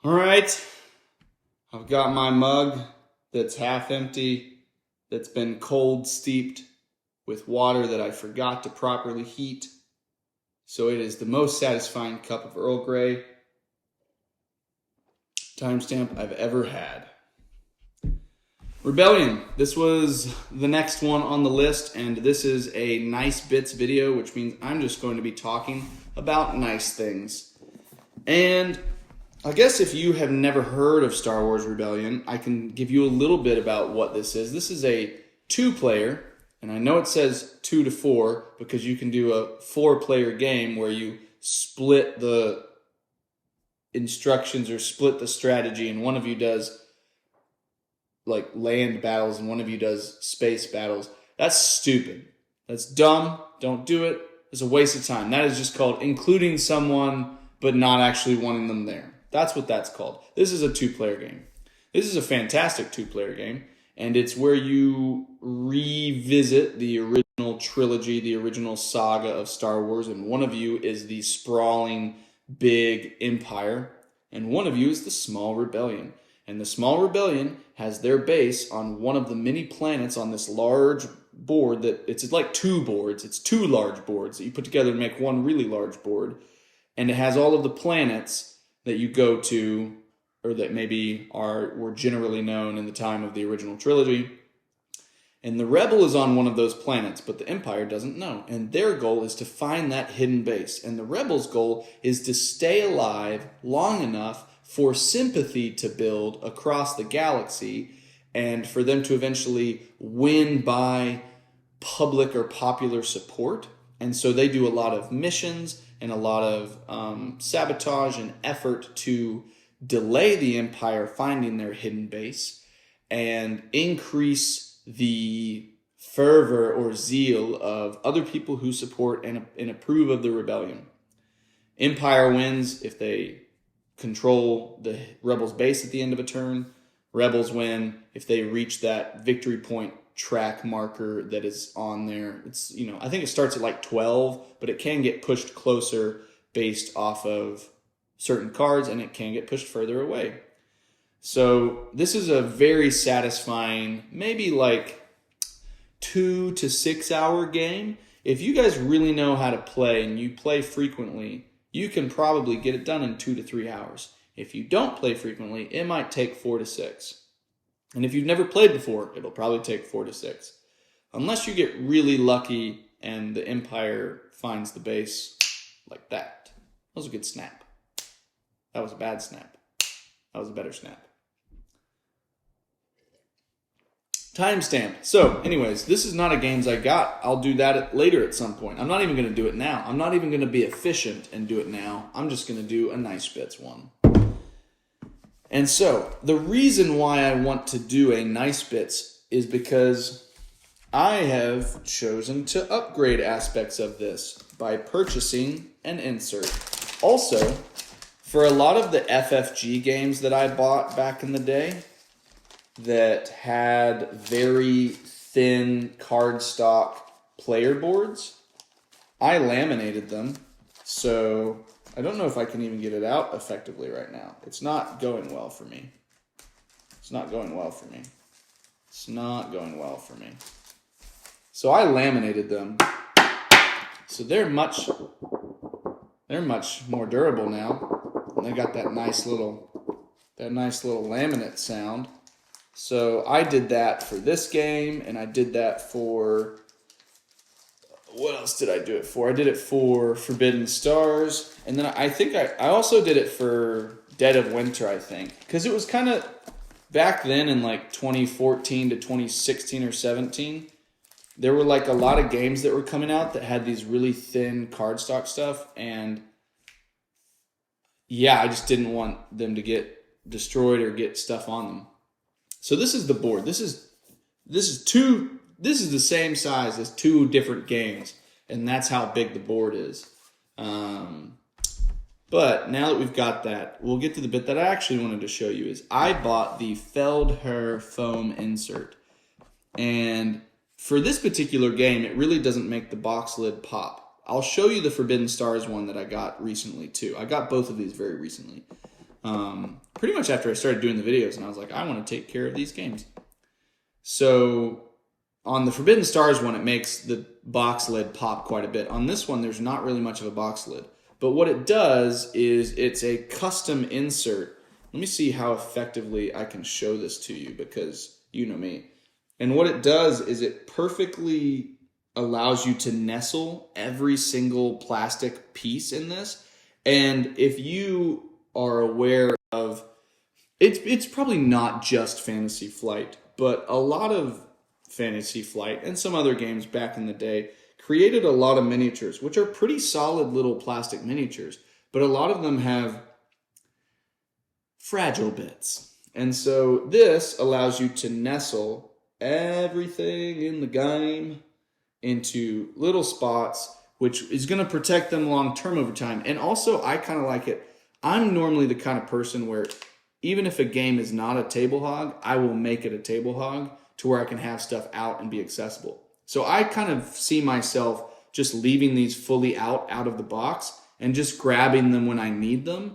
All right, I've got my mug that's half empty, that's been cold steeped with water that I forgot to properly heat. So it is the most satisfying cup of Earl Grey timestamp I've ever had. Rebellion. This was the next one on the list, and this is a nice bits video, which means I'm just going to be talking about nice things. And I guess if you have never heard of Star Wars Rebellion, I can give you a little bit about what this is. This is a 2-player, and I know it says 2 to 4 because you can do a 4-player game where you split the instructions or split the strategy, and one of you does like land battles and one of you does space battles. That's stupid. That's dumb. Don't do it. It's a waste of time. That is just called including someone but not actually wanting them there. That's what that's called. This is a 2-player game. This is a fantastic 2-player game, and it's where you revisit the original trilogy, the original saga of Star Wars, and one of you is the sprawling big empire, and one of you is the small rebellion. And the small rebellion has their base on one of the many planets on this large board that it's like 2 boards. It's 2 large boards that you put together to make one really large board. And it has all of the planets that you go to, or that maybe were generally known in the time of the original trilogy. And the rebel is on one of those planets, but the Empire doesn't know. And their goal is to find that hidden base. And the rebel's goal is to stay alive long enough for sympathy to build across the galaxy and for them to eventually win by public or popular support. And so they do a lot of missions and a lot of sabotage and effort to delay the Empire finding their hidden base and increase the fervor or zeal of other people who support and approve of the rebellion. Empire wins if they control the rebels' base at the end of a turn. Rebels win if they reach that victory point track marker that is on there. It's, I think it starts at like 12, but it can get pushed closer based off of certain cards, and it can get pushed further away. So this is a very satisfying, maybe like 2 to 6 hour game. If you guys really know how to play and you play frequently, you can probably get it done in 2 to 3 hours. If you don't play frequently, it might take 4 to 6. And if you've never played before, it'll probably take 4 to 6. Unless you get really lucky and the Empire finds the base like that. That was a good snap. That was a bad snap. That was a better snap. Timestamp. So, anyways, this is not a games I got. I'll do that later at some point. I'm not even going to do it now. I'm not even going to be efficient and do it now. I'm just going to do a nice bits one. And so, the reason why I want to do a nice bits is because I have chosen to upgrade aspects of this by purchasing an insert. Also, for a lot of the FFG games that I bought back in the day that had very thin cardstock player boards, I laminated them. So I don't know if I can even get it out effectively right now. It's not going well for me. It's not going well for me. It's not going well for me. So I laminated them. So they're much more durable now. And they got that nice little laminate sound. So I did that for this game, and I did that for, what else did I do it for? I did it for Forbidden Stars, and then I think I also did it for Dead of Winter, I think. Because it was kind of, back then in like 2014 to 2016 or 17, there were like a lot of games that were coming out that had these really thin cardstock stuff, and yeah, I just didn't want them to get destroyed or get stuff on them. So this is the board. This is the same size as 2 different games, and that's how big the board is. But now that we've got that, we'll get to the bit that I actually wanted to show you. Is I bought the Feldherr foam insert, and for this particular game, it really doesn't make the box lid pop. I'll show you the Forbidden Stars one that I got recently too. I got both of these very recently. pretty much after I started doing the videos, and I was like, I want to take care of these games. So on the Forbidden Stars one, it makes the box lid pop quite a bit. On this one, there's not really much of a box lid. But what it does is it's a custom insert. Let me see how effectively I can show this to you, because you know me. And what it does is it perfectly allows you to nestle every single plastic piece in this. And if you are aware of, it's probably not just Fantasy Flight, but a lot of Fantasy Flight and some other games back in the day created a lot of miniatures, which are pretty solid little plastic miniatures, but a lot of them have fragile bits. And so this allows you to nestle everything in the game into little spots, which is going to protect them long term over time. And also, I kind of like it. I'm normally the kind of person where even if a game is not a table hog, I will make it a table hog to where I can have stuff out and be accessible. So I kind of see myself just leaving these fully out of the box and just grabbing them when I need them,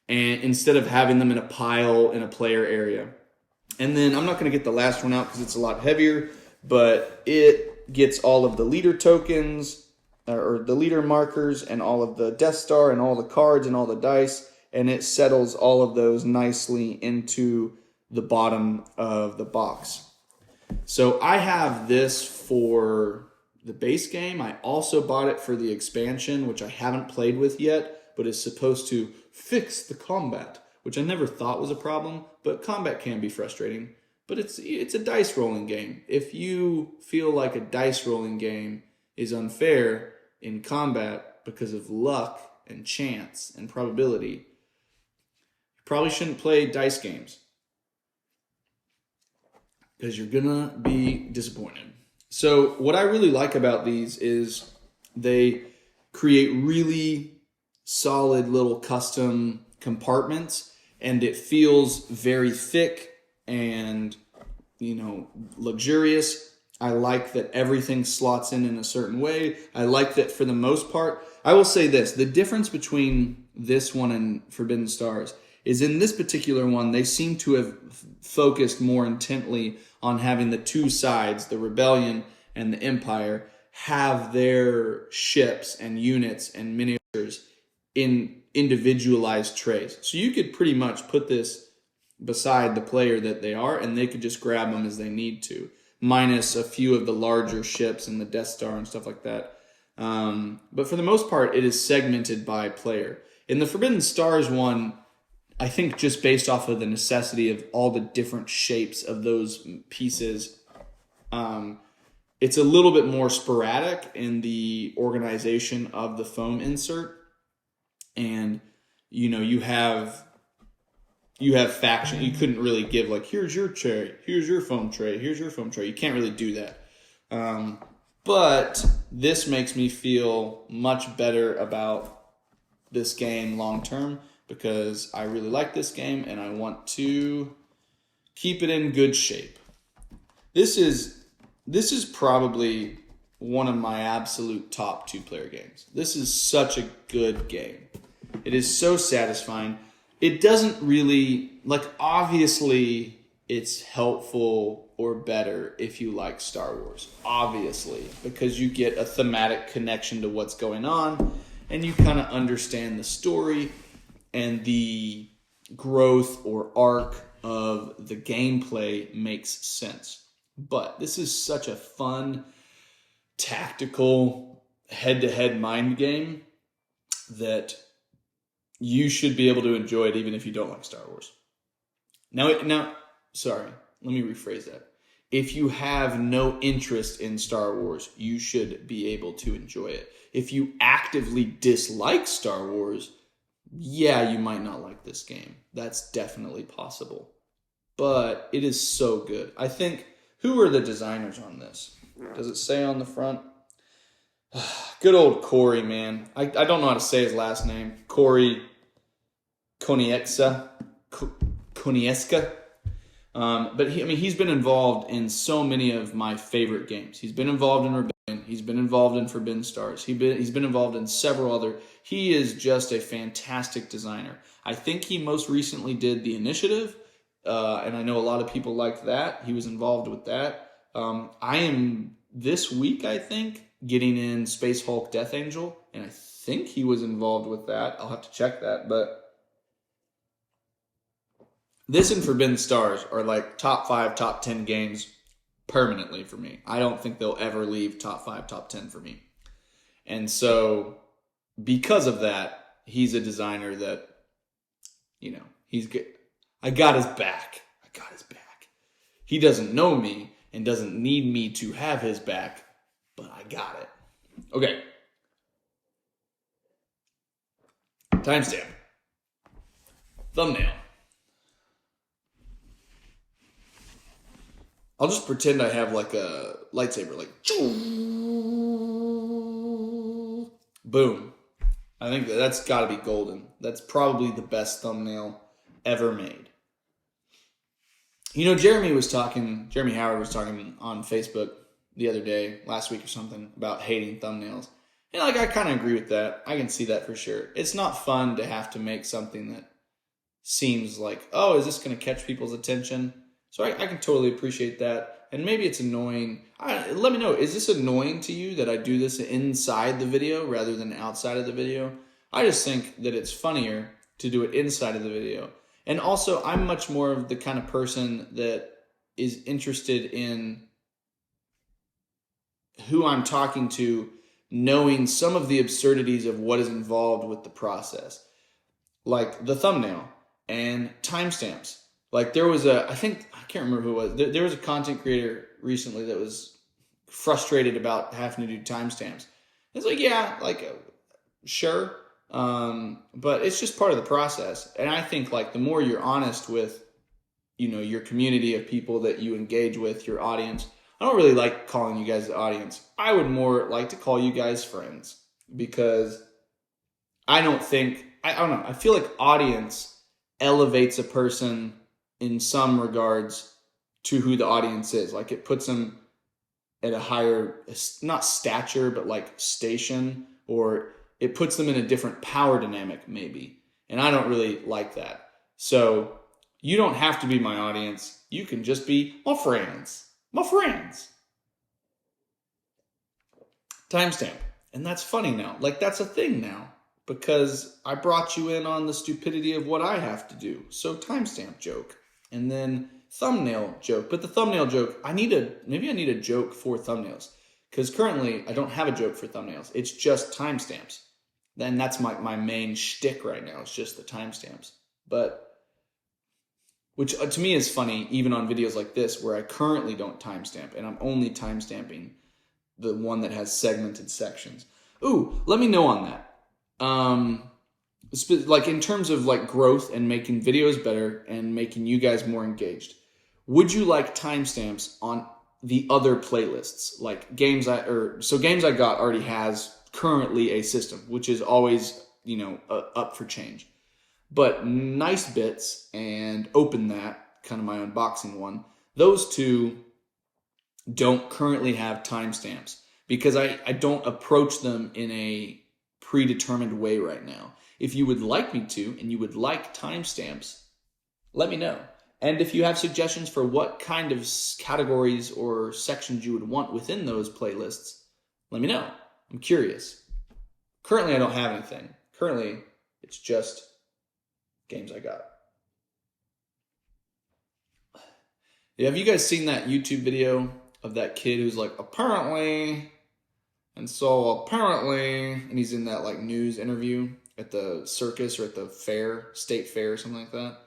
and instead of having them in a pile in a player area. And then I'm not going to get the last one out because it's a lot heavier, but it gets all of the leader tokens or the leader markers and all of the Death Star and all the cards and all the dice, and it settles all of those nicely into the bottom of the box. So I have this for the base game. I also bought it for the expansion, which I haven't played with yet, but is supposed to fix the combat, which I never thought was a problem, but combat can be frustrating. But it's a dice rolling game. If you feel like a dice rolling game is unfair in combat because of luck and chance and probability, you probably shouldn't play dice games, because you're gonna be disappointed. So what I really like about these is they create really solid little custom compartments, and it feels very thick and, you know, luxurious. I like that everything slots in a certain way. I like that for the most part. I will say this, the difference between this one and Forbidden Stars is in this particular one, they seem to have focused more intently on having the two sides, the Rebellion and the Empire, have their ships and units and miniatures in individualized trays. So you could pretty much put this beside the player that they are, and they could just grab them as they need to, minus a few of the larger ships and the Death Star and stuff like that. But for the most part, it is segmented by player. In the Forbidden Stars one, I think just based off of the necessity of all the different shapes of those pieces, it's a little bit more sporadic in the organization of the foam insert. And, you know, you have faction. You couldn't really give like, here's your tray, here's your foam tray, here's your foam tray. You can't really do that. But this makes me feel much better about this game long term, because I really like this game and I want to keep it in good shape. This is probably one of my absolute top 2-player games. This is such a good game. It is so satisfying. It doesn't really, like, obviously it's helpful or better if you like Star Wars, obviously, because you get a thematic connection to what's going on and you kind of understand the story and the growth or arc of the gameplay makes sense. But this is such a fun, tactical, head-to-head mind game that you should be able to enjoy it even if you don't like Star Wars. Now, sorry, let me rephrase that. If you have no interest in Star Wars, you should be able to enjoy it. If you actively dislike Star Wars, yeah, you might not like this game. That's definitely possible. But it is so good. I think, who are the designers on this? Does it say on the front? Good old Corey, man. I don't know how to say his last name. Corey Konieczka. But he's been involved in so many of my favorite games. He's been involved in Rebellion. He's been involved in Forbidden Stars. He's been involved in several other. He is just a fantastic designer. I think he most recently did The Initiative, and I know a lot of people liked that. He was involved with that. I am this week, I think, getting in Space Hulk Death Angel, and I think he was involved with that. I'll have to check that, but this and Forbidden Stars are like top 5, top 10 games permanently for me. I don't think they'll ever leave top 5, top 10 for me. And so because of that, he's a designer that, he's good. I got his back. He doesn't know me and doesn't need me to have his back, but I got it. Okay. Timestamp. Thumbnail. I'll just pretend I have like a lightsaber, like boom. I think that's got to be golden. That's probably the best thumbnail ever made. Jeremy Howard was talking on Facebook the other day, last week or something, about hating thumbnails. And I kind of agree with that. I can see that for sure. It's not fun to have to make something that seems like, oh, is this going to catch people's attention? So I can totally appreciate that. And maybe it's annoying. Let me know, is this annoying to you that I do this inside the video rather than outside of the video? I just think that it's funnier to do it inside of the video. And also, I'm much more of the kind of person that is interested in who I'm talking to, knowing some of the absurdities of what is involved with the process. Like the thumbnail and timestamps. Like there was I can't remember who it was. There was a content creator recently that was frustrated about having to do timestamps. It's like, yeah, sure. But it's just part of the process. And I think the more you're honest with, your community of people that you engage with, your audience. I don't really like calling you guys the audience. I would more like to call you guys friends, because I don't know. I feel like audience elevates a person in some regards to who the audience is. Like it puts them at a higher, not stature, but station, or it puts them in a different power dynamic maybe. And I don't really like that. So you don't have to be my audience. You can just be my friends. My friends. Timestamp. And that's funny now. That's a thing now. Because I brought you in on the stupidity of what I have to do. So timestamp joke. And then thumbnail joke. But the thumbnail joke, maybe I need a joke for thumbnails. Because currently I don't have a joke for thumbnails. It's just timestamps. Then that's my main shtick right now. It's just the timestamps. Which to me is funny, even on videos like this, where I currently don't timestamp, and I'm only timestamping the one that has segmented sections. Ooh, let me know on that. In terms of growth and making videos better and making you guys more engaged, would you like timestamps on the other playlists? Games I Got already has currently a system, which is always, up for change. But Nice Bits and Open That, kind of my unboxing one, those two don't currently have timestamps because I don't approach them in a predetermined way right now. If you would like me to and you would like timestamps, let me know. And if you have suggestions for what kind of categories or sections you would want within those playlists, let me know. I'm curious. Currently, I don't have anything. Currently, it's just Games I Got. Yeah, have you guys seen that YouTube video of that kid who's apparently, and he's in that news interview at the circus or at the fair, state fair or something like that?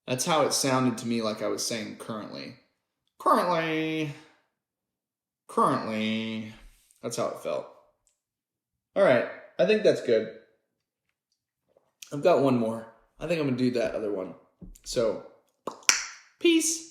That's how it sounded to me, I was saying currently. Currently. That's how it felt. All right, I think that's good. I've got one more. I think I'm going to do that other one. So, peace.